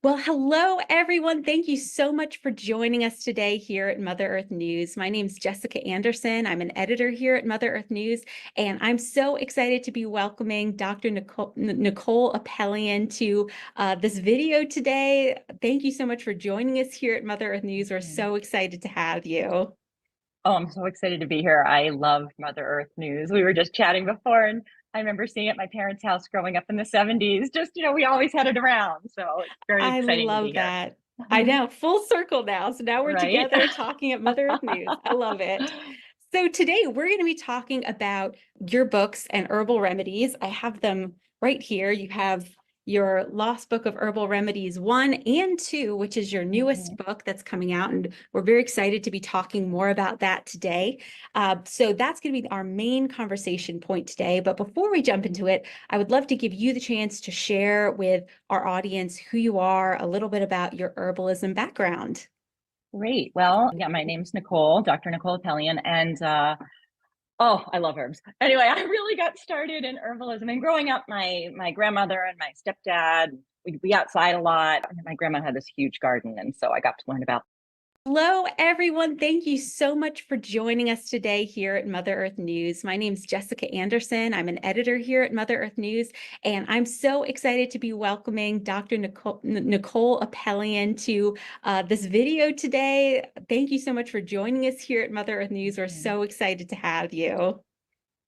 Well, hello, everyone. Thank you so much for joining us today here at Mother Earth News. My name is Jessica Anderson. I'm an editor here at Mother Earth News, and I'm so excited to be welcoming Dr. Nicole Apelian to this video today. Thank you so much for joining us here at Mother Earth News. We're so excited to have you. Oh, I'm so excited to be here. I love Mother Earth News. We were just chatting before, and I remember seeing it at my parents' house growing up in the 70s. Just, we always had it around. So it's very I exciting to be love here. that. I know, full circle now. So now we're Right? together talking at Mother Earth News. I love it. So today we're going to be talking about your books and herbal remedies. I have them right here. You have your Lost Book of Herbal Remedies 1 and 2, which is your newest book that's coming out. And we're very excited to be talking more about that today. So that's going to be our main conversation point today. But before we jump into it, I would love to give you the chance to share with our audience who you are, a little bit about your herbalism background. Great. Well, yeah, my name's Nicole, Dr. Nicole Apelian, and oh, I love herbs. Anyway, I really got started in herbalism. And growing up, my grandmother and my stepdad, we'd be outside a lot. My grandma had this huge garden, and so I got to learn about. Hello, everyone. Thank you so much for joining us today here at Mother Earth News. My name is Jessica Anderson. I'm an editor here at Mother Earth News, and I'm so excited to be welcoming Dr. Nicole Apelian to this video today. Thank you so much for joining us here at Mother Earth News. We're so excited to have you.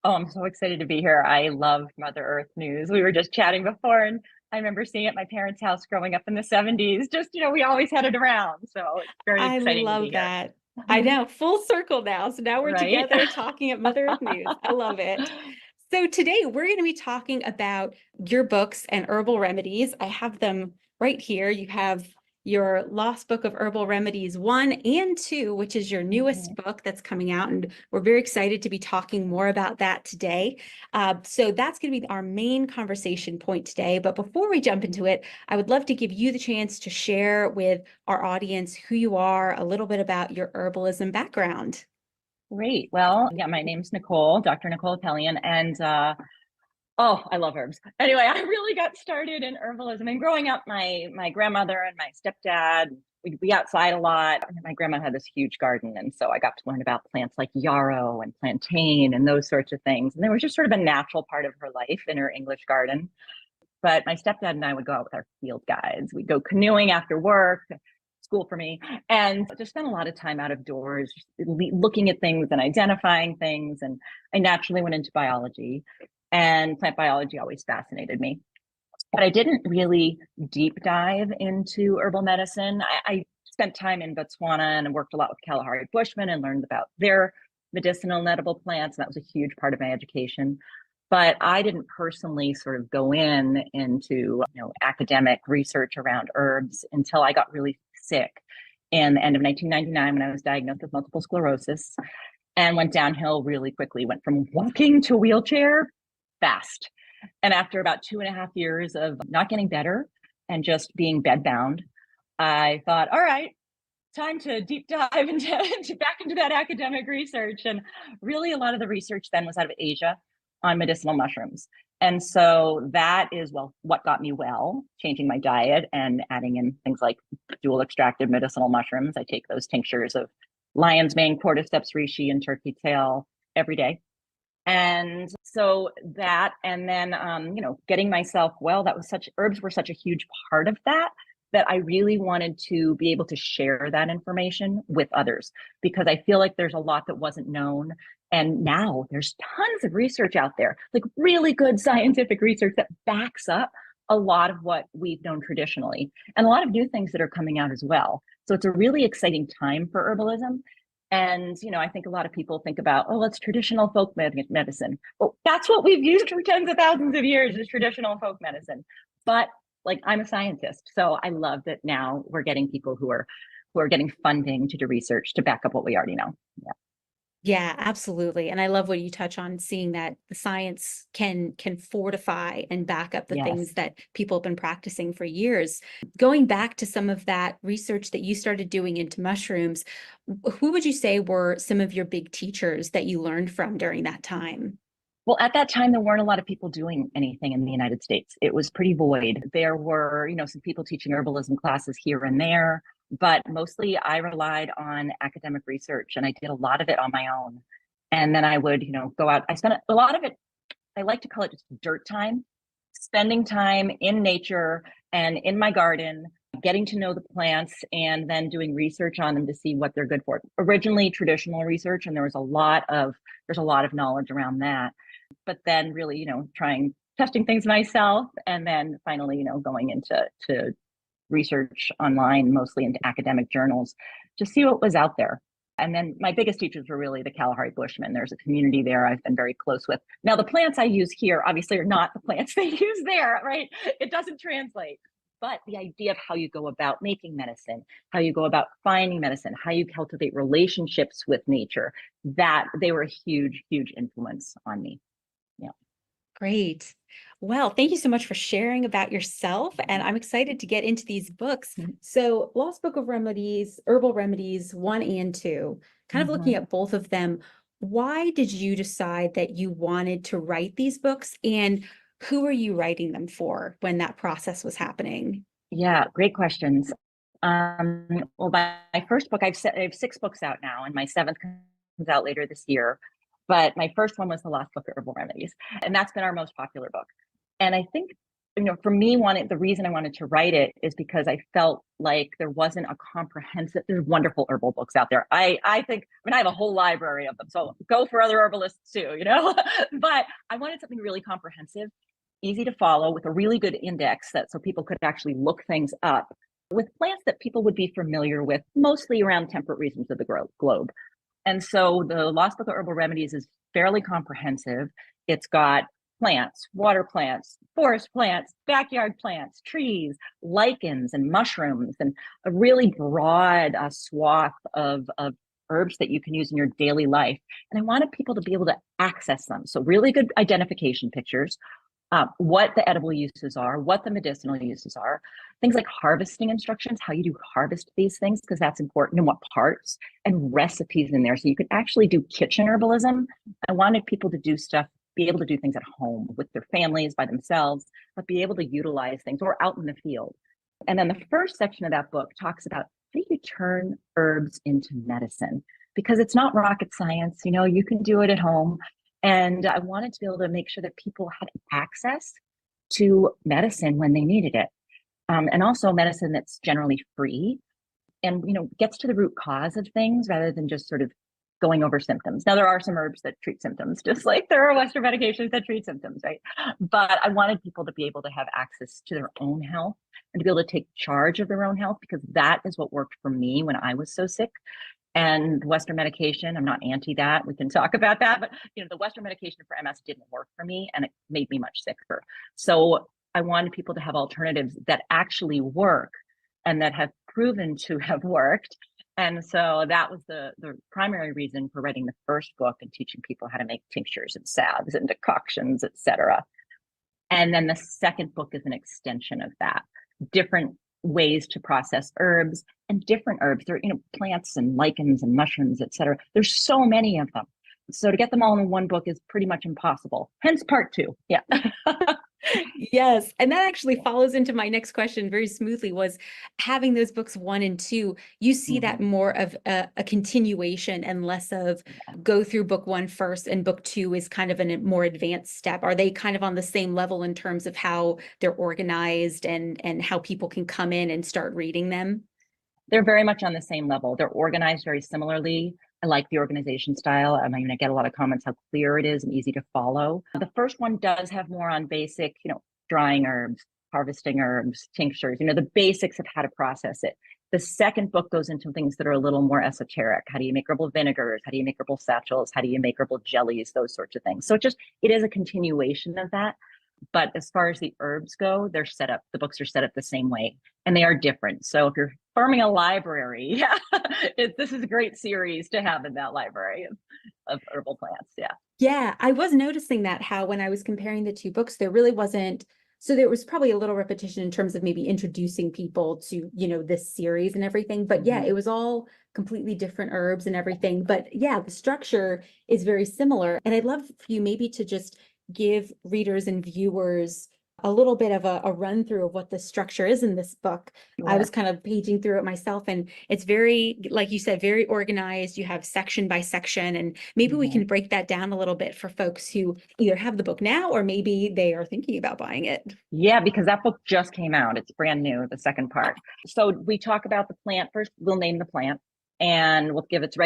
Oh, I'm so excited to be here. I love Mother Earth News. We were just chatting before, and I remember seeing it at my parents' house growing up in the 70s. Just, we always had it around. So it's very I exciting to be love here. that. I know, full circle now. So now we're Right? together talking at Mother Earth News. I love it. So today we're going to be talking about your books and herbal remedies. I have them right here. You have your Lost Book of Herbal Remedies 1 and 2, which is your newest book that's coming out. And we're very excited to be talking more about that today. So that's going to be our main conversation point today. But before we jump into it, I would love to give you the chance to share with our audience who you are, a little bit about your herbalism background. Great. Well, yeah, my name's Nicole, Dr. Nicole Apelian, and oh, I love herbs. Anyway, I really got started in herbalism. And growing up, my grandmother and my stepdad, we'd be outside a lot. My grandma had this huge garden, and so I got to learn about plants like yarrow and plantain and those sorts of things. And they were just sort of a natural part of her life in her English garden. But my stepdad and I would go out with our field guides. We'd go canoeing after work, school for me, and just spent a lot of time out of doors, looking at things and identifying things. And I naturally went into biology, and plant biology always fascinated me. But I didn't really deep dive into herbal medicine. I spent time in Botswana and worked a lot with Kalahari Bushmen and learned about their medicinal and edible plants. And that was a huge part of my education. But I didn't personally sort of go into academic research around herbs until I got really sick in the end of 1999 when I was diagnosed with multiple sclerosis and went downhill really quickly. Went from walking to wheelchair fast. And after about 2.5 years of not getting better and just being bedbound, I thought, all right, time to deep dive back into that academic research. And really, a lot of the research then was out of Asia on medicinal mushrooms. And so that is, well, what got me well, changing my diet and adding in things like dual extracted medicinal mushrooms. I take those tinctures of lion's mane, cordyceps reishi, and turkey tail every day. And so that, and then, getting myself well, herbs were such a huge part of that I really wanted to be able to share that information with others, because I feel like there's a lot that wasn't known. And now there's tons of research out there, like really good scientific research that backs up a lot of what we've known traditionally, and a lot of new things that are coming out as well. So it's a really exciting time for herbalism. And, I think a lot of people think about, oh, it's traditional folk medicine. Well, that's what we've used for tens of thousands of years, is traditional folk medicine. But like, I'm a scientist, so I love that now we're getting people who are getting funding to do research to back up what we already know. Yeah. Yeah, absolutely. And I love what you touch on, seeing that the science can fortify and back up the Yes. things that people have been practicing for years. Going back to some of that research that you started doing into mushrooms, who would you say were some of your big teachers that you learned from during that time? Well, at that time, there weren't a lot of people doing anything in the United States. It was pretty void. There were, some people teaching herbalism classes here and there, but mostly I relied on academic research and I did a lot of it on my own. And then I would, go out. I spent a lot of it, I like to call it just dirt time, spending time in nature and in my garden, getting to know the plants and then doing research on them to see what they're good for. Originally traditional research, and there's a lot of knowledge around that. But then really, testing things myself, and then finally, going into research online, mostly into academic journals, to see what was out there. And then my biggest teachers were really the Kalahari Bushmen. There's a community there I've been very close with. Now, the plants I use here obviously are not the plants they use there, right? It doesn't translate. But the idea of how you go about making medicine, how you go about finding medicine, how you cultivate relationships with nature, that they were a huge, huge influence on me. Yeah. Great. Well, thank you so much for sharing about yourself. And I'm excited to get into these books. So Lost Book of Remedies, Herbal Remedies 1 and 2, kind of looking at both of them. Why did you decide that you wanted to write these books, and who are you writing them for when that process was happening? Yeah, great questions. Well, my first book, I have 6 books out now, and my 7th comes out later this year. But my first one was The Lost Book of Herbal Remedies, and that's been our most popular book. And I think, for me, the reason I wanted to write it is because I felt like there wasn't a comprehensive, there's wonderful herbal books out there. I think, I have a whole library of them, so go for other herbalists too, but I wanted something really comprehensive, easy to follow, with a really good index so people could actually look things up, with plants that people would be familiar with, mostly around temperate regions of the globe. And so the Lost Book of Herbal Remedies is fairly comprehensive. It's got plants, water plants, forest plants, backyard plants, trees, lichens, and mushrooms, and a really broad swath of herbs that you can use in your daily life. And I wanted people to be able to access them. So really good identification pictures, what the edible uses are, what the medicinal uses are, things like harvesting instructions, how you do harvest these things, because that's important, and what parts, and recipes in there. So you could actually do kitchen herbalism. I wanted people to do stuff, be able to do things at home with their families, by themselves, but be able to utilize things, or out in the field. And then the first section of that book talks about how do you turn herbs into medicine? Because it's not rocket science, you can do it at home. And I wanted to be able to make sure that people had access to medicine when they needed it. And also medicine that's generally free and, gets to the root cause of things rather than just sort of going over symptoms. Now, there are some herbs that treat symptoms, just like there are Western medications that treat symptoms, right? But I wanted people to be able to have access to their own health and to be able to take charge of their own health, because that is what worked for me when I was so sick. And Western medication, I'm not anti that. We can talk about that. But, the Western medication for MS didn't work for me, and it made me much sicker. So I wanted people to have alternatives that actually work and that have proven to have worked. And so that was the primary reason for writing the first book and teaching people how to make tinctures and salves and decoctions, etc. And then the second book is an extension of that, different ways to process herbs, and different herbs. There are, plants and lichens and mushrooms, etc. There's so many of them. So to get them all in one book is pretty much impossible. Hence part 2. Yeah. Yes. And that actually follows into my next question very smoothly, was having those books 1 and 2, you see that more of a continuation and less of go through book 1 first and book 2 is kind of a more advanced step. Are they kind of on the same level in terms of how they're organized and how people can come in and start reading them? They're very much on the same level. They're organized very similarly. I like the organization style. I get a lot of comments how clear it is and easy to follow. The first one does have more on basic, drying herbs, harvesting herbs, tinctures, the basics of how to process it. The second book goes into things that are a little more esoteric. How do you make herbal vinegars? How do you make herbal satchels? How do you make herbal jellies? Those sorts of things. So it is a continuation of that. But as far as the herbs go, the books are set up the same way, and they are different. So if you're farming a library, this is a great series to have in that library of herbal plants. Yeah. Yeah, I was noticing that, how when I was comparing the 2 books, there really wasn't So there was probably a little repetition in terms of maybe introducing people to, this series and everything. But yeah, it was all completely different herbs and everything. But yeah, the structure is very similar. And I'd love for you maybe to just give readers and viewers a little bit of a run through of what the structure is in this book. I was kind of paging through it myself, and it's very, like you said, very organized. You have section by section, and maybe we can break that down a little bit for folks who either have the book now or maybe they are thinking about buying it. Yeah, because that book just came out. It's brand new, the second part. So we talk about the plant. First, we'll name the plant and we'll give its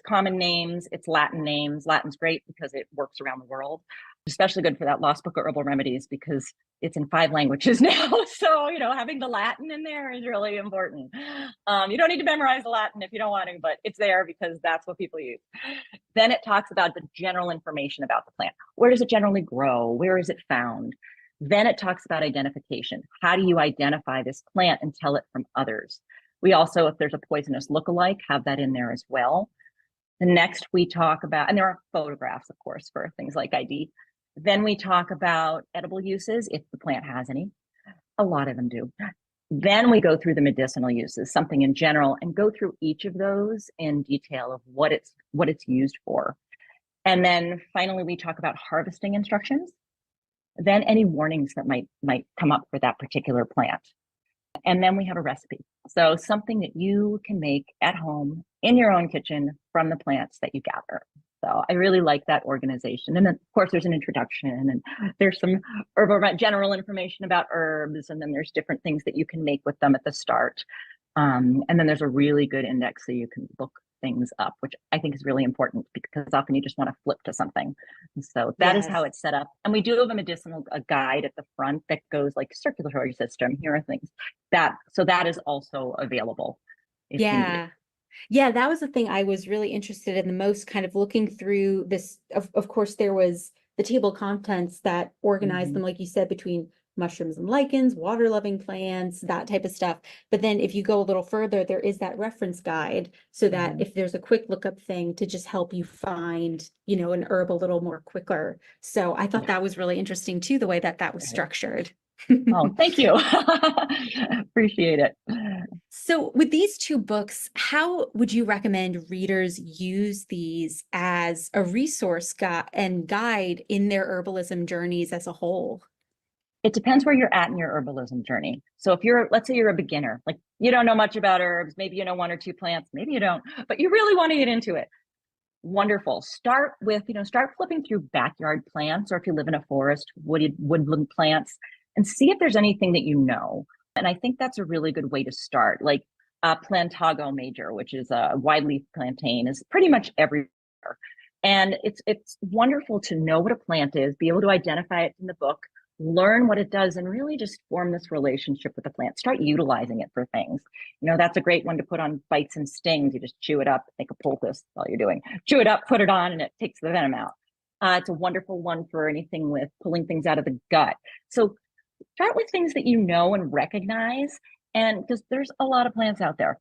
common names, its Latin names. Latin's great because it works around the world. Especially good for that lost book of Herbal Remedies because it's in 5 languages now. So, having the Latin in there is really important. You don't need to memorize the Latin if you don't want to, but it's there because that's what people use. Then it talks about the general information about the plant. Where does it generally grow? Where is it found? Then it talks about identification. How do you identify this plant and tell it from others? We also, if there's a poisonous lookalike, have that in there as well. The next we talk about, and there are photographs, of course, for things like ID. Then we talk about edible uses, if the plant has any. A lot of them do. Then we go through the medicinal uses, something in general, and go through each of those in detail of what it's used for. And then finally, we talk about harvesting instructions. Then any warnings that might come up for that particular plant. And then we have a recipe. So something that you can make at home in your own kitchen from the plants that you gather. So I really like that organization. And then, of course, there's an introduction and there's some general information about herbs. And then there's different things that you can make with them at the start. And then there's a really good index so you can look things up, which I think is really important because often you just want to flip to something. And so that is how it's set up. And we do have a guide at the front that goes like circulatory system. Here are things so that is also available. If you need it. Yeah, that was the thing I was really interested in the most, kind of looking through this. Of course, there was the table of contents that organized them, like you said, between mushrooms and lichens, water-loving plants, that type of stuff. But then if you go a little further, there is that reference guide so that if there's a quick lookup thing to just help you find, an herb a little more quicker. So I thought that was really interesting too, the way that was structured. Oh, thank you. Appreciate it. So with these 2 books, how would you recommend readers use these as a resource and guide in their herbalism journeys as a whole? It depends where you're at in your herbalism journey. So if let's say you're a beginner, like you don't know much about herbs, maybe you know 1 or 2 plants, maybe you don't, but you really want to get into it. Wonderful. Start flipping through backyard plants, or if you live in a forest, woodland plants, and see if there's anything that you know. And I think that's a really good way to start. Like Plantago major, which is a wide-leaf plantain, is pretty much everywhere. And it's wonderful to know what a plant is, be able to identify it in the book, learn what it does, and really just form this relationship with the plant. Start utilizing it for things. That's a great one to put on bites and stings. You just chew it up, make a poultice while you're doing. Chew it up, put it on, and it takes the venom out. It's a wonderful one for anything with pulling things out of the gut. So start with things that you know and recognize, and because there's a lot of plants out there.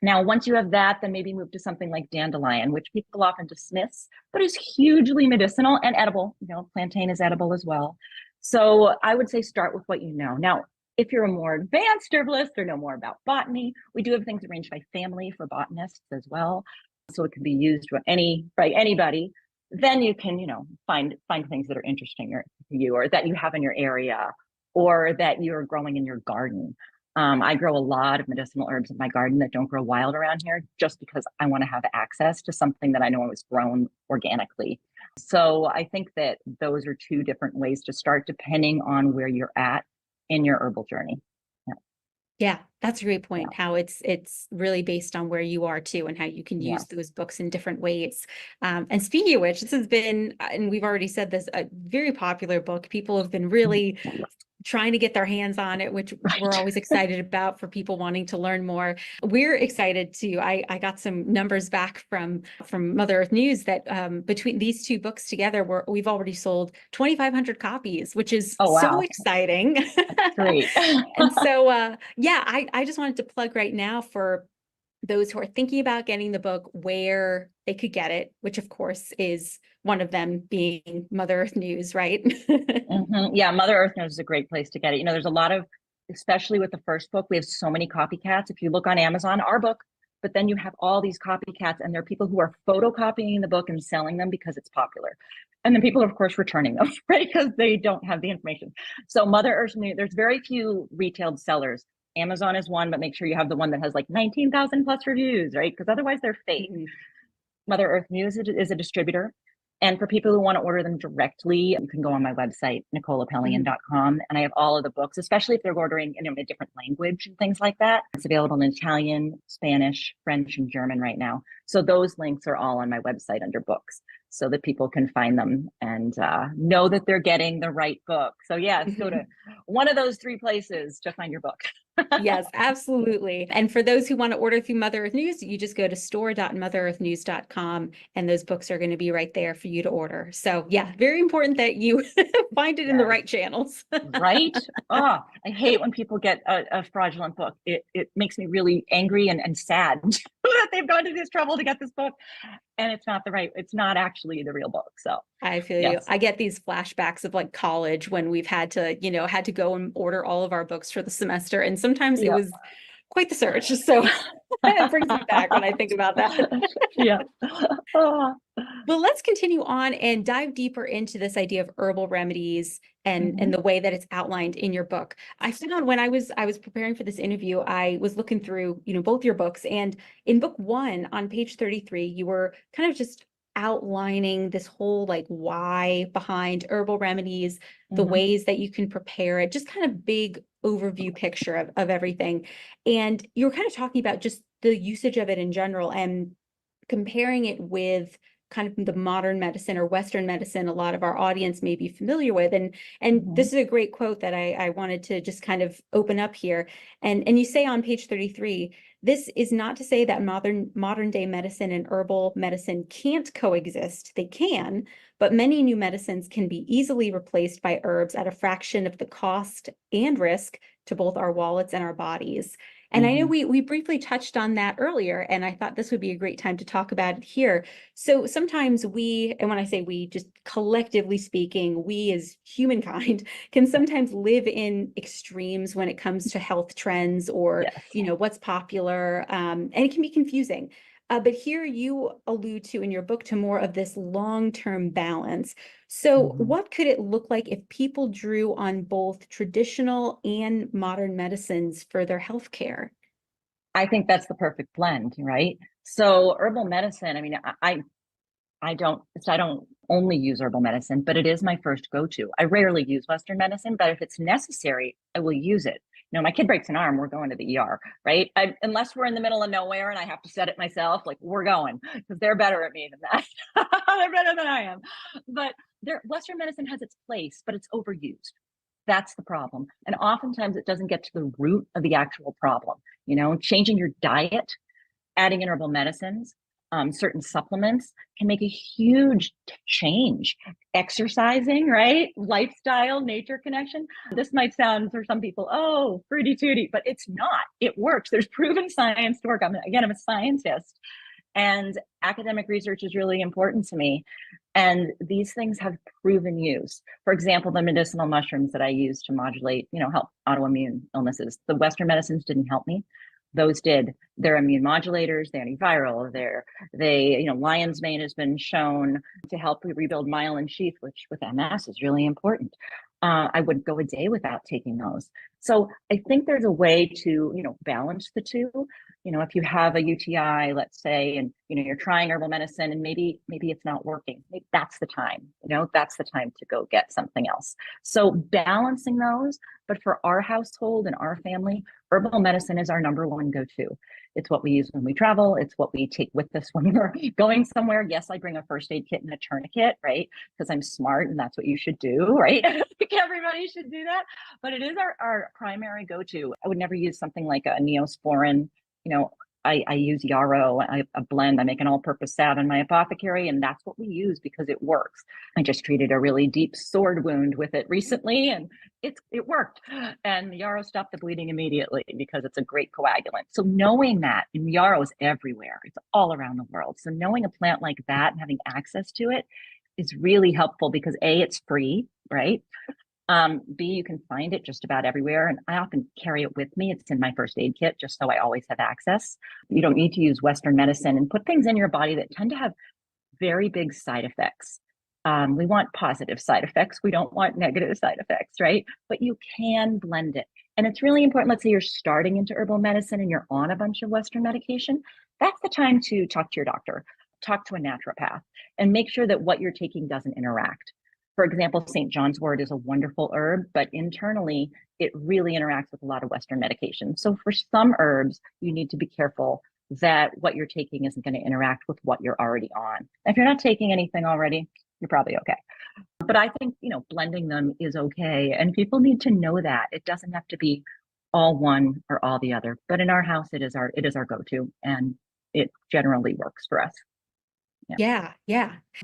Now, once you have that, then maybe move to something like dandelion, which people often dismiss, but is hugely medicinal and edible. Plantain is edible as well. So I would say start with what you know. Now, if you're a more advanced herbalist or know more about botany, we do have things arranged by family for botanists as well. So it can be used by anybody. Then you can, find things that are interesting to you, or that you have in your area, or that you're growing in your garden. I grow a lot of medicinal herbs in my garden that don't grow wild around here, just because I want to have access to something that I know was grown organically. So I think that those are 2 different ways to start, depending on where you're at in your herbal journey. Yeah, that's a great point. How it's really based on where you are too, and how you can use those books in different ways. And speaking of which, this has been, and we've already said this, a very popular book. People have been really trying to get their hands on it, which we're always excited about for people wanting to learn more. We're excited too. I got some numbers back from Mother Earth News that between these 2 books together, we've already sold 2,500 copies, which is so exciting. Great. And so, I just wanted to plug right now for those who are thinking about getting the book where they could get it, which of course is one of them being Mother Earth News, right? Yeah, Mother Earth Knows is a great place to get it. You know, there's a lot of, especially with the first book, we have so many copycats. If you look on Amazon, our book, but then you have all these copycats, and there are people who are photocopying the book and selling them because it's popular. And then people are, of course, returning them, right? Because they don't have the information. So Mother Earth News, there's very few retailed sellers. Amazon is one, but make sure you have the one that has like 19,000 plus reviews, right? Because otherwise they're fake. Mhm. Mother Earth News is a distributor. And for people who want to order them directly, you can go on my website, NicoleApelian.com. And I have all of the books, especially if they're ordering in a different language and things like that. It's available in Italian, Spanish, French, and German right now. So those links are all on my website under books so that people can find them and know that they're getting the right book. So yes, go to one of those three places to find your book. Yes, absolutely. And for those who want to order through Mother Earth News, you just go to store.motherearthnews.com and those books are going to be right there for you to order. So yeah, very important that you find it in the right channels. Right? Oh, I hate when people get a fraudulent book. It makes me really angry and sad that they've gone to this trouble to get this book and it's not actually the real book. So I feel you. yes. I get these flashbacks of like college when we've had to, had to go and order all of our books for the semester. And sometimes it Yeah. was quite the search. So it brings me back when I think about that. Yeah. Oh. Well, let's continue on and dive deeper into this idea of herbal remedies and the way that it's outlined in your book. I found when I was preparing for this interview, I was looking through, both your books, and in book 1 on page 33, you were kind of just outlining this whole like why behind herbal remedies, the ways that you can prepare it, just kind of big overview picture of everything. And you were kind of talking about just the usage of it in general and comparing it with kind of the modern medicine or Western medicine a lot of our audience may be familiar with. And this is a great quote that I wanted to just kind of open up here. And you say on page 33, this is not to say that modern day medicine and herbal medicine can't coexist. They can, but many new medicines can be easily replaced by herbs at a fraction of the cost and risk to both our wallets and our bodies. And I know we briefly touched on that earlier, and I thought this would be a great time to talk about it here. So sometimes we, and when I say we, just collectively speaking, we as humankind can sometimes live in extremes when it comes to health trends or, what's popular, and it can be confusing. But here you allude to in your book to more of this long-term balance. So what could it look like if people drew on both traditional and modern medicines for their health care? I think that's the perfect blend, right? So herbal medicine, I mean, I don't only use herbal medicine, but it is my first go-to. I rarely use Western medicine, but if it's necessary, I will use it. My kid breaks an arm, we're going to the ER, right? Unless we're in the middle of nowhere and I have to set it myself, like we're going because they're better at me than that. They're better than I am. But Western medicine has its place, but it's overused. That's the problem. And oftentimes it doesn't get to the root of the actual problem. Changing your diet, adding in herbal medicines, certain supplements can make a huge change. Exercising, right? Lifestyle, nature connection. This might sound for some people, oh, fruity tooty, but it's not. It works. There's proven science to work. I'm a scientist. And academic research is really important to me. And these things have proven use. For example, the medicinal mushrooms that I use to modulate, help autoimmune illnesses. The Western medicines didn't help me. Those did. They're immune modulators, they're antiviral, lion's mane has been shown to help rebuild myelin sheath, which with MS is really important. I wouldn't go a day without taking those. So I think there's a way to, balance the two. If you have a UTI, let's say, and you're trying herbal medicine and maybe it's not working, maybe that's the time. That's the time to go get something else. So balancing those, but for our household and our family, herbal medicine is our number one go-to. It's what we use when we travel. It's what we take with us when we're going somewhere. Yes, I bring a first aid kit and a tourniquet, right? Because I'm smart and that's what you should do, right? I think everybody should do that. But it is our primary go-to. I would never use something like a Neosporin, I use yarrow, a blend. I make an all-purpose salve in my apothecary, and that's what we use because it works. I just treated a really deep sword wound with it recently, and it worked. And the yarrow stopped the bleeding immediately because it's a great coagulant. So knowing that, and yarrow is everywhere, it's all around the world. So knowing a plant like that and having access to it is really helpful because A, it's free, right? B, you can find it just about everywhere. And I often carry it with me. It's in my first aid kit, just so I always have access. You don't need to use Western medicine and put things in your body that tend to have very big side effects. We want positive side effects. We don't want negative side effects, right? But you can blend it. And it's really important. Let's say you're starting into herbal medicine and you're on a bunch of Western medication. That's the time to talk to your doctor, talk to a naturopath, and make sure that what you're taking doesn't interact. For example, St. John's wort is a wonderful herb, but internally, it really interacts with a lot of Western medications. So for some herbs, you need to be careful that what you're taking isn't going to interact with what you're already on. If you're not taking anything already, you're probably okay. But I think, blending them is okay. And people need to know that it doesn't have to be all one or all the other. But in our house, it is our go-to, and it generally works for us. Yeah.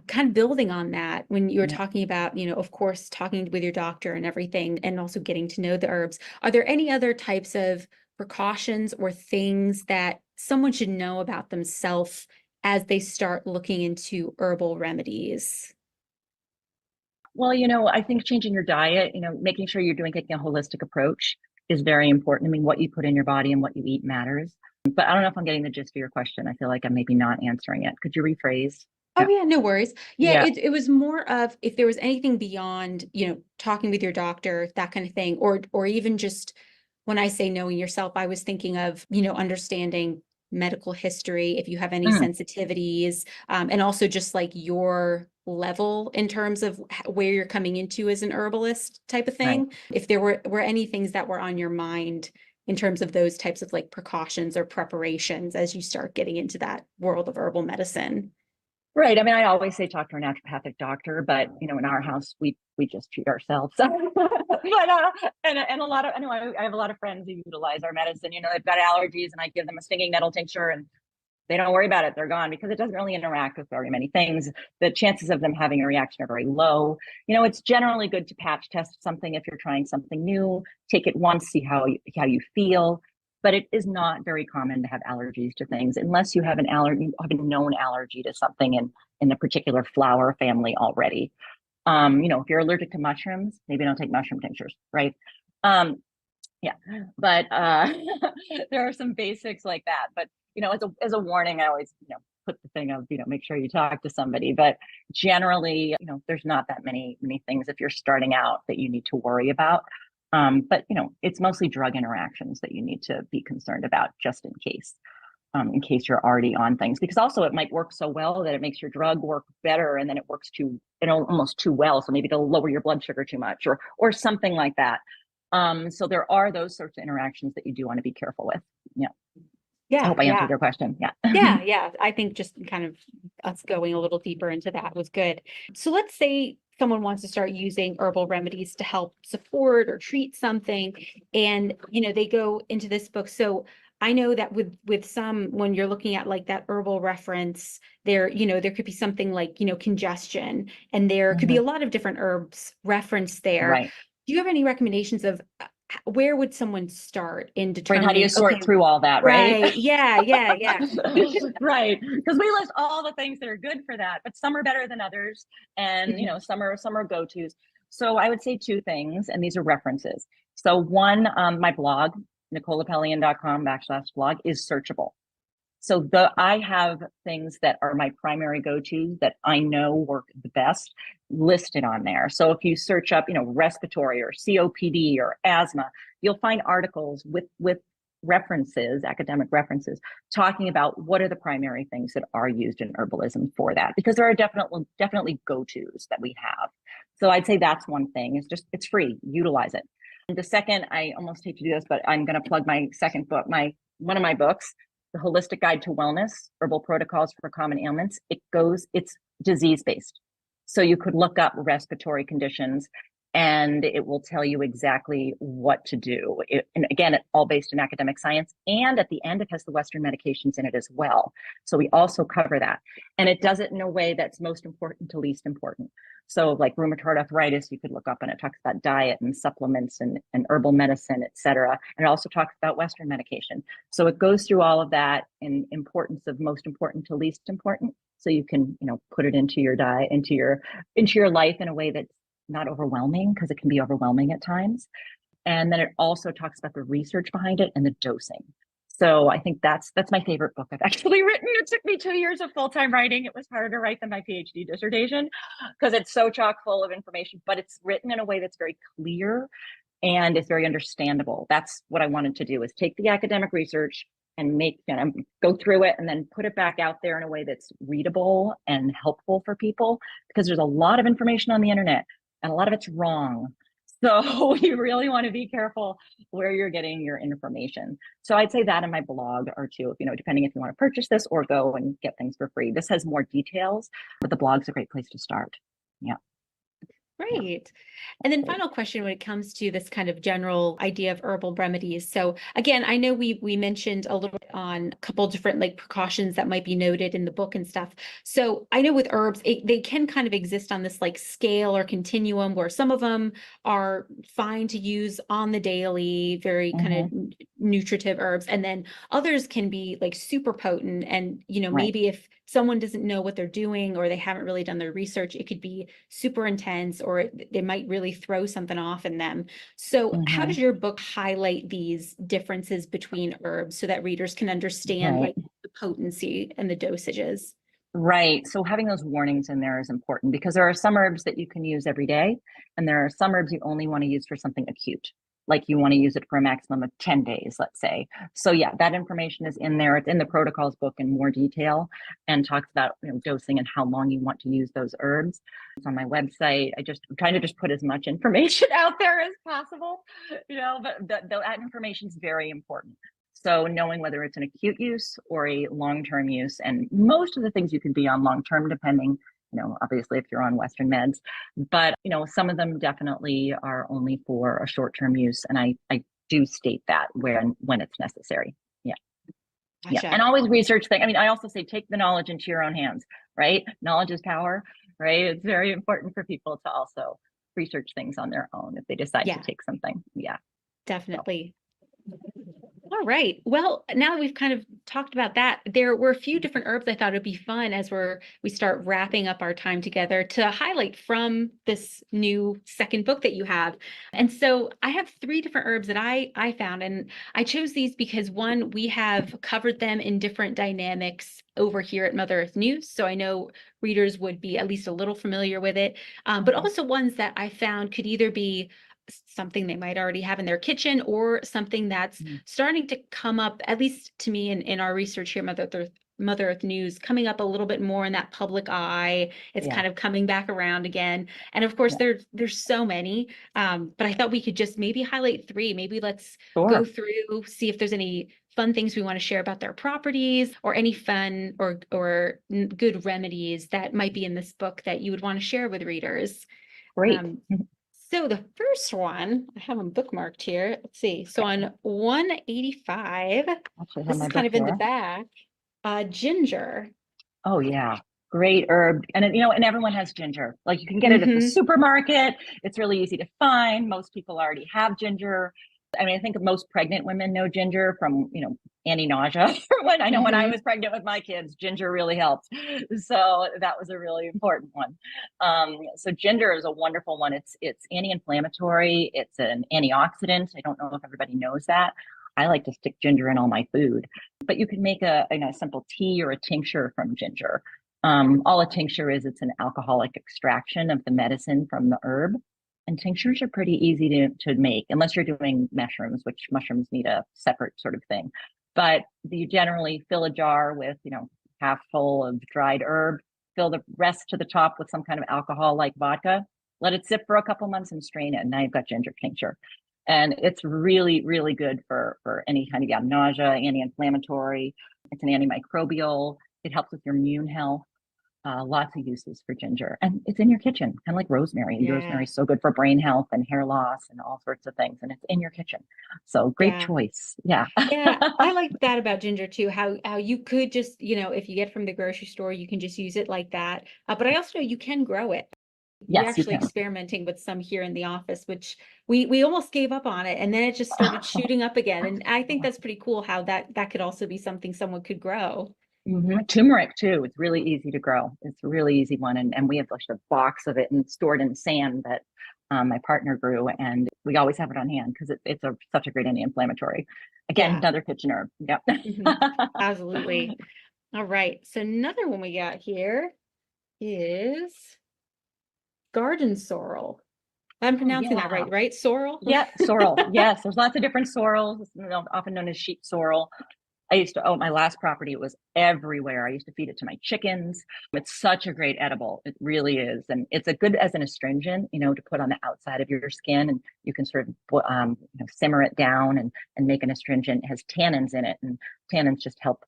Kind of building on that when you were Yeah. talking about, of course, talking with your doctor and everything, and also getting to know the herbs. Are there any other types of precautions or things that someone should know about themselves as they start looking into herbal remedies? Well, I think changing your diet, making sure you're taking a holistic approach is very important. I mean, what you put in your body and what you eat matters. But I don't know if I'm getting the gist of your question. I feel like I'm maybe not answering it. Could you rephrase? Oh yeah, no worries. Yeah, Yeah. it was more of if there was anything beyond, talking with your doctor, that kind of thing, or even just when I say knowing yourself, I was thinking of, understanding medical history, if you have any Mm, sensitivities, and also just like your level in terms of where you're coming into as an herbalist type of right. thing. If there were any things that were on your mind in terms of those types of like precautions or preparations as you start getting into that world of herbal medicine. Right. I mean, I always say talk to a naturopathic doctor, but in our house we just treat ourselves. but and a lot of I have a lot of friends who utilize our medicine. They've got allergies, and I give them a stinging nettle tincture, and they don't worry about it. They're gone because it doesn't really interact with very many things. The chances of them having a reaction are very low. It's generally good to patch test something if you're trying something new. Take it once, see how you feel. But it is not very common to have allergies to things unless you have a known allergy to something in a particular flower family already. If you're allergic to mushrooms, maybe don't take mushroom tinctures, right? Yeah, but there are some basics like that. But as a warning, I always put the thing of make sure you talk to somebody. But generally, there's not that many things if you're starting out that you need to worry about. But it's mostly drug interactions that you need to be concerned about, just in case you're already on things, because also it might work so well that it makes your drug work better, and then it works almost too well, so maybe it'll lower your blood sugar too much or something like that. So there are those sorts of interactions that you do want to be careful with. Yeah. I hope I answered your question. Yeah. Yeah. I think just kind of us going a little deeper into that was good. So let's say someone wants to start using herbal remedies to help support or treat something, and they go into this book. So I know that with some, when you're looking at like that herbal reference, there could be something like congestion, and there could be a lot of different herbs referenced there. Right. Do you have any recommendations of where would someone start in Right. How do you determining, sort okay, through all that, right? right, yeah. Right. Because we list all the things that are good for that, but some are better than others. And some are go-tos. So I would say two things, and these are references. So one, my blog, nicoleapelian.com/blog, is searchable. So I have things that are my primary go-tos that I know work the best listed on there. So if you search up, respiratory or COPD or asthma, you'll find articles with references, academic references, talking about what are the primary things that are used in herbalism for that, because there are definitely go-tos that we have. So I'd say that's one thing. It's free, utilize it. And the second, I almost hate to do this, but I'm going to plug my second book, one of my books, The Holistic Guide to Wellness, Herbal Protocols for Common Ailments. It's disease-based. So you could look up respiratory conditions and it will tell you exactly what to do. And again, it's all based in academic science. And at the end, it has the Western medications in it as well. So we also cover that. And it does it in a way that's most important to least important. So like rheumatoid arthritis, you could look up, and it talks about diet and supplements and herbal medicine, et cetera. And it also talks about Western medication. So it goes through all of that in importance of most important to least important. So you can, put it into your diet, into your life in a way that's not overwhelming, because it can be overwhelming at times. And then it also talks about the research behind it and the dosing. So I think that's my favorite book I've actually written. It took me 2 years of full-time writing. It was harder to write than my PhD dissertation because it's so chock full of information, but it's written in a way that's very clear and it's very understandable. That's what I wanted to do, is take the academic research and go through it and then put it back out there in a way that's readable and helpful for people, because there's a lot of information on the internet and a lot of it's wrong. So you really want to be careful where you're getting your information. So I'd say that in my blog or two, depending if you want to purchase this or go and get things for free. This has more details, but the blog's a great place to start. Yeah. Great. And then final question when it comes to this kind of general idea of herbal remedies. So again, I know we mentioned a little bit on a couple different like precautions that might be noted in the book and stuff. So I know with herbs, they can kind of exist on this like scale or continuum where some of them are fine to use on the daily, very kind of nutritive herbs. And then others can be like super potent. And, maybe if someone doesn't know what they're doing or they haven't really done their research, it could be super intense, or they might really throw something off in them. So how does your book highlight these differences between herbs so that readers can understand like the potency and the dosages? Right. So having those warnings in there is important, because there are some herbs that you can use every day, and there are some herbs you only want to use for something acute. Like you want to use it for a maximum of 10 days, let's say. So yeah, that information is in there. It's in the protocols book in more detail, and talks about dosing and how long you want to use those herbs. It's on my website. I'm trying to just put as much information out there as possible, but that information is very important. So knowing whether it's an acute use or a long-term use, and most of the things you can be on long-term, depending, obviously if you're on Western meds, but, some of them definitely are only for a short-term use. And I do state that when it's necessary. Yeah. Gotcha. Yeah. And always research things. I mean, I also say, take the knowledge into your own hands, right? Knowledge is power, right? It's very important for people to also research things on their own if they decide to take something. Yeah. Definitely. All right. Well, now that we've kind of talked about that, there were a few different herbs I thought it'd be fun as we start wrapping up our time together to highlight from this new second book that you have. And so I have 3 different herbs that I found, and I chose these because one, we have covered them in different dynamics over here at Mother Earth News. So I know readers would be at least a little familiar with it, but also ones that I found could either be something they might already have in their kitchen or something that's starting to come up, at least to me in our research here, Mother Earth News, coming up a little bit more in that public eye. It's kind of coming back around again. And of course, there's so many, but I thought we could just maybe highlight 3. Maybe let's go through, see if there's any fun things we want to share about their properties, or any fun or good remedies that might be in this book that you would want to share with readers. Great. So the first one, I have them bookmarked here. Let's see. So on 185, this is kind of in the back, ginger. Oh yeah. Great herb. And and everyone has ginger. Like you can get it at the supermarket. It's really easy to find. Most people already have ginger. I mean, I think most pregnant women know ginger from, anti-nausea. When I was pregnant with my kids, ginger really helped. So that was a really important one. So ginger is a wonderful one. It's anti-inflammatory. It's an antioxidant. I don't know if everybody knows that. I like to stick ginger in all my food, but you can make a simple tea or a tincture from ginger. All a tincture is, it's an alcoholic extraction of the medicine from the herb. And tinctures are pretty easy to make, unless you're doing mushrooms, which mushrooms need a separate sort of thing. But you generally fill a jar with, half full of dried herb, fill the rest to the top with some kind of alcohol like vodka, let it sit for a couple months and strain it. And now you've got ginger tincture. And it's really, really good for any kind of nausea, anti-inflammatory. It's an antimicrobial. It helps with your immune health. lots of uses for ginger, and it's in your kitchen, kind of like rosemary. Yeah. Rosemary is so good for brain health and hair loss and all sorts of things, and it's in your kitchen. So great Yeah. choice. Yeah. Yeah, I like that about ginger too, how you could just, if you get from the grocery store, you can just use it like that. But I also know you can grow it. We're Yes, you actually can. experimenting with some here in the office, which we almost gave up on it, and then it just started shooting up again. And I think that's pretty cool how that could also be something someone could grow. Turmeric too. It's really easy to grow. It's a really easy one, and we have like a box of it and stored in sand that my partner grew, and we always have it on hand because it's such a great anti-inflammatory. Again, Yeah. another kitchen herb. Yep. Absolutely. All right. So another one we got here is garden sorrel. I'm Oh pronouncing that yeah. right? Sorrel? Yeah, sorrel. Yes, there's lots of different sorrels, often known as sheep sorrel. I used to, my last property, it was everywhere. I used to feed it to my chickens. It's such a great edible. It really is. And it's a good as an astringent, to put on the outside of your skin, and you can sort of, simmer it down and make an astringent. It has tannins in it, and tannins just help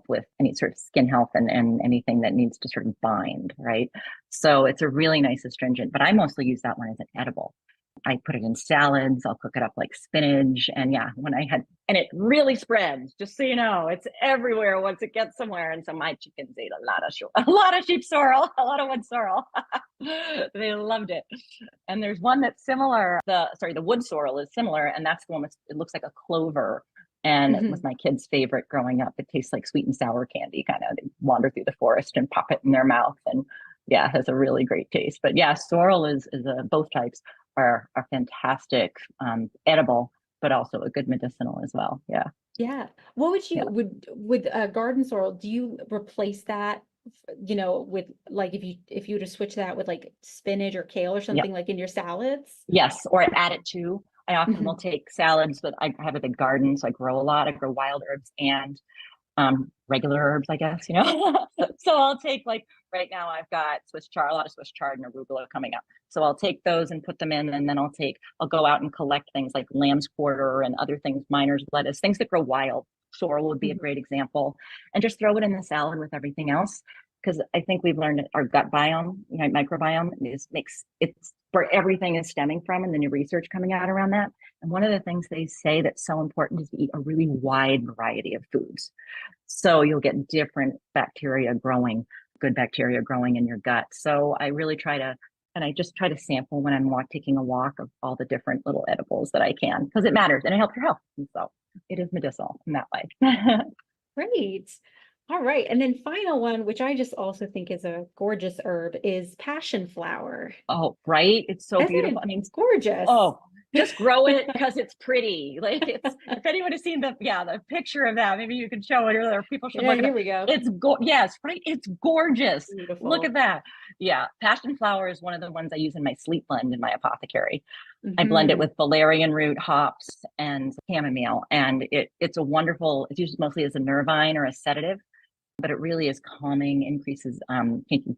with any sort of skin health and anything that needs to sort of bind, right? So it's a really nice astringent, but I mostly use that one as an edible. I put it in salads. I'll cook it up like spinach. And yeah, and it really spreads, just so you know, it's everywhere once it gets somewhere. And so my chickens ate a lot of sheep sorrel, a lot of wood sorrel. They loved it. And there's one that's similar. The wood sorrel is similar. And that's the one it looks like a clover. And it was my kids' favorite growing up. It tastes like sweet and sour candy, kind of. They wander through the forest and pop it in their mouth. And yeah, it has a really great taste. But yeah, sorrel is both types are fantastic, edible, but also a good medicinal as well. Yeah. Yeah. What would Yeah. you with garden sorrel, do you replace that, with like if you were to switch that with like spinach or kale or Yep. something like in your salads? Yes. Or add it to. I often will Mhm. take salads, but I have a big garden, so I grow a lot. I grow wild herbs and regular herbs, I guess, So I'll take, like, right now I've got a lot of Swiss chard and arugula coming up. So I'll take those and put them in, and then I'll go out and collect things like lamb's quarter and other things, miner's lettuce, things that grow wild. Sorrel would be a great example, and just throw it in the salad with everything else. Because I think we've learned that our gut biome, microbiome, it's where everything is stemming from, and the new research coming out around that. And one of the things they say that's so important is to eat a really wide variety of foods. So you'll get different good bacteria growing in your gut. So I really I just try to sample when I'm taking a walk of all the different little edibles that I can, because it matters and it helps your health. And so it is medicinal in that way. Great. All right. And then final one, which I just also think is a gorgeous herb, is passion flower. Oh, right. It's so Isn't beautiful. it I mean, gorgeous? oh, just grow it because it's pretty. Like, if anyone has seen the picture of that, maybe you can show it, or people should Yeah, look it here up. we go. Yes, right. It's gorgeous. Look Beautiful. at that. Yeah. Passion flower is one of the ones I use in my sleep blend in my apothecary. I blend it Mhm. with valerian root, hops, and chamomile. And it's it's used mostly as a nervine or a sedative, but it really is calming, increases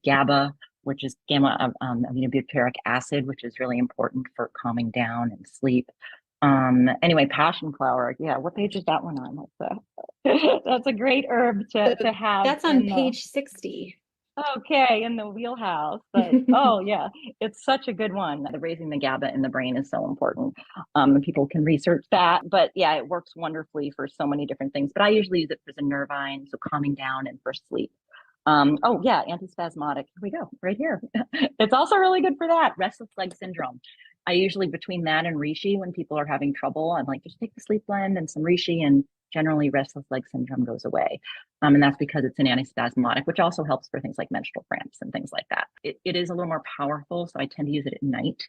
GABA, which is gamma aminobutyric acid, which is really important for calming down and sleep. Anyway, passion flower. Yeah, what page is that one on? That's a great herb So to have that's on in the page 60. in the wheelhouse. But oh yeah, it's such a good one. The raising the GABA in the brain is so important. And people can research that. But yeah, it works wonderfully for so many different things. But I usually use it for the nervine, so calming down and for sleep. Oh yeah, antispasmodic. Here we go, right here. It's also really good for that, restless leg syndrome. I usually, between that and reishi, when people are having trouble, I'm like, just take the sleep blend and some reishi, and generally restless leg syndrome goes away. And that's because it's an antispasmodic, which also helps for things like menstrual cramps and things like that. It is a little more powerful, so I tend to use it at night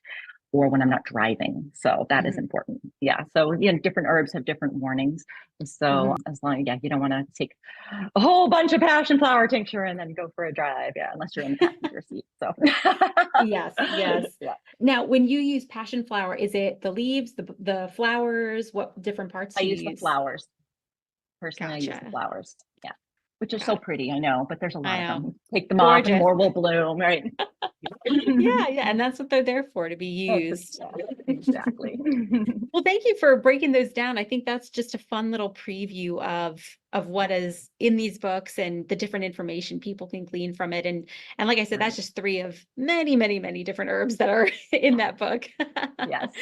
or when I'm not driving. So that is important. Yeah. So, different herbs have different warnings. So as long as, you don't want to take a whole bunch of passion flower tincture and then go for a drive. Yeah. Unless you're in the passenger seat. So Yes, yes. yeah. Now, when you use passion flower, is it the leaves, the flowers? What different parts I do you use the use? flowers. Personally, I use the Gotcha. flowers. Yeah. Which is so Got it. pretty, I know, but there's a I lot of know. them. Take them off and Gorgeous. more will bloom, right? Yeah, yeah, and that's what they're there for, to be used. Exactly. Well, thank you for breaking those down. I think that's just a fun little preview of what is in these books and the different information people can glean from it. And like I said, that's Right. just three of many, many, many different herbs that are in that book. Yes.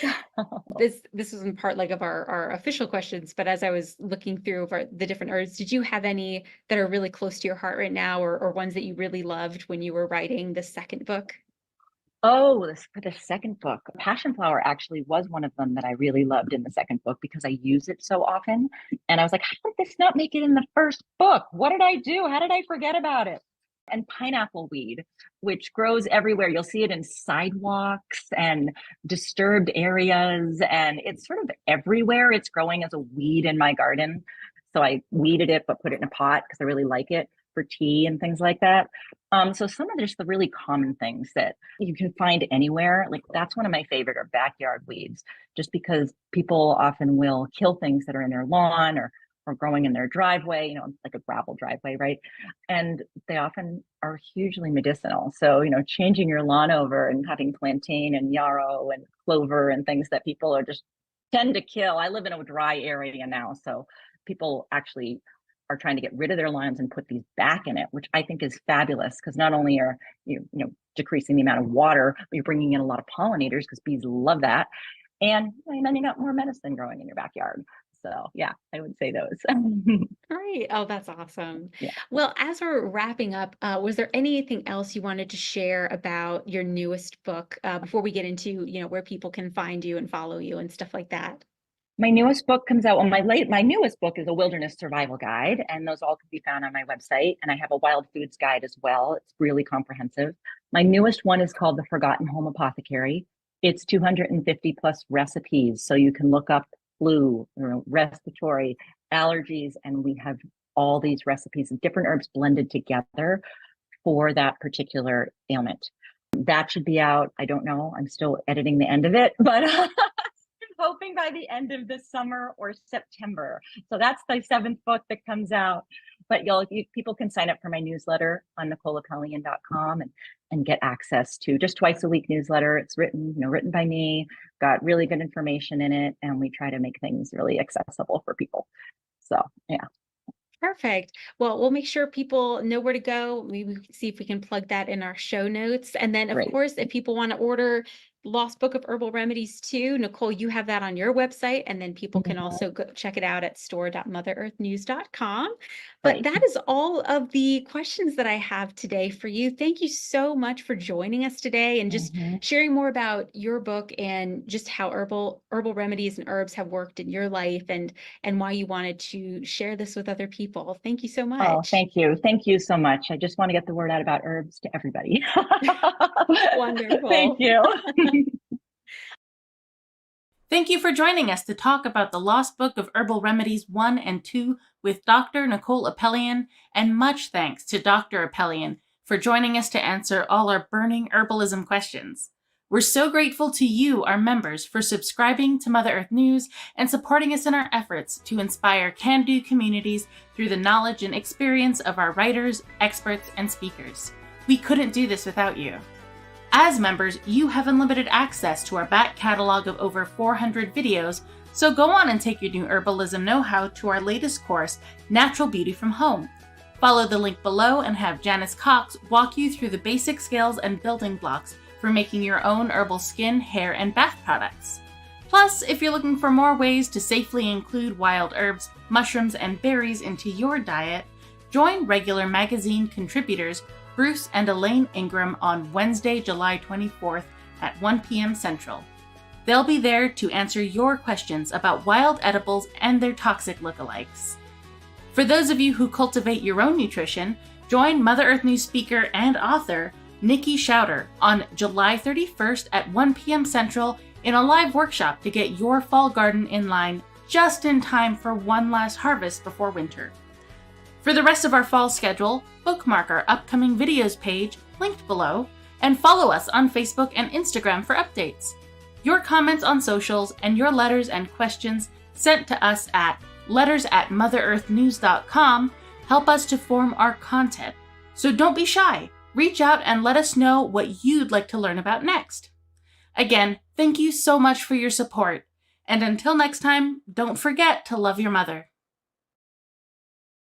This was in part like of our official questions, but as I was looking through of the different herbs, did you have any that are really close to your heart right now, or ones that you really loved when you were writing the second book? Oh, this for the second book. Passion flower actually was one of them that I really loved in the second book because I use it so often. And I was like, how did this not make it in the first book? What did I do? How did I forget about it? And pineapple weed, which grows everywhere. You'll see it in sidewalks and disturbed areas, and it's sort of everywhere. It's growing as a weed in my garden. So I weeded it, but put it in a pot because I really like it for tea and things like that. So some of just the really common things that you can find anywhere, like that's one of my favorite are backyard weeds, just because people often will kill things that are in their lawn or growing in their driveway, like a gravel driveway, right? And they often are hugely medicinal. So, changing your lawn over and having plantain and yarrow and clover and things that people are just tend to kill. I live in a dry area now, so people actually are trying to get rid of their lawns and put these back in it, which I think is fabulous because not only are decreasing the amount of water, but you're bringing in a lot of pollinators because bees love that. And then you got more medicine growing in your backyard. So yeah, I would say those. Great. Oh, that's awesome. Yeah. Well, as we're wrapping up, was there anything else you wanted to share about your newest book before we get into, where people can find you and follow you and stuff like that? My newest book comes out. Well, my newest book is a wilderness survival guide, and those all can be found on my website. And I have a wild foods guide as well. It's really comprehensive. My newest one is called The Forgotten Home Apothecary. It's 250 plus recipes, so you can look up flu, respiratory, allergies, and we have all these recipes of different herbs blended together for that particular ailment. That should be out. I don't know. I'm still editing the end of it, but hoping by the end of this summer or September. So that's the seventh book that comes out. But people can sign up for my newsletter on NicoleApelian.com and get access to just twice a week newsletter. It's written by me, got really good information in it, and we try to make things really accessible for people. So yeah. Perfect. Well, we'll make sure people know where to go. We can see if we can plug that in our show notes. And then, of Great. course, if people want to order Lost Book of Herbal Remedies too, Nicole, you have that on your website, and then people can also go check it out at store.motherearthnews.com. But Right. that is all of the questions that I have today for you. Thank you so much for joining us today and just sharing more about your book and just how herbal remedies and herbs have worked in your life and why you wanted to share this with other people. Thank you so much. Oh, thank you. Thank you so much. I just want to get the word out about herbs to everybody. Wonderful. Thank you. Thank you for joining us to talk about the Lost Book of Herbal Remedies 1 and 2 with Dr. Nicole Apelian, and much thanks to Dr. Apelian for joining us to answer all our burning herbalism questions. We're so grateful to you, our members, for subscribing to Mother Earth News and supporting us in our efforts to inspire can-do communities through the knowledge and experience of our writers, experts, and speakers. We couldn't do this without you. As members, you have unlimited access to our back catalog of over 400 videos, so go on and take your new herbalism know-how to our latest course, Natural Beauty from Home. Follow the link below and have Janice Cox walk you through the basic skills and building blocks for making your own herbal skin, hair, and bath products. Plus, if you're looking for more ways to safely include wild herbs, mushrooms, and berries into your diet, join regular magazine contributors Bruce and Elaine Ingram on Wednesday, July 24th at 1 p.m. Central. They'll be there to answer your questions about wild edibles and their toxic lookalikes. For those of you who cultivate your own nutrition, join Mother Earth News speaker and author Nikki Schauder on July 31st at 1 p.m. Central in a live workshop to get your fall garden in line just in time for one last harvest before winter. For the rest of our fall schedule, bookmark our upcoming videos page, linked below, and follow us on Facebook and Instagram for updates. Your comments on socials and your letters and questions sent to us at letters@motherearthnews.com help us to form our content. So don't be shy. Reach out and let us know what you'd like to learn about next. Again, thank you so much for your support. And until next time, don't forget to love your mother.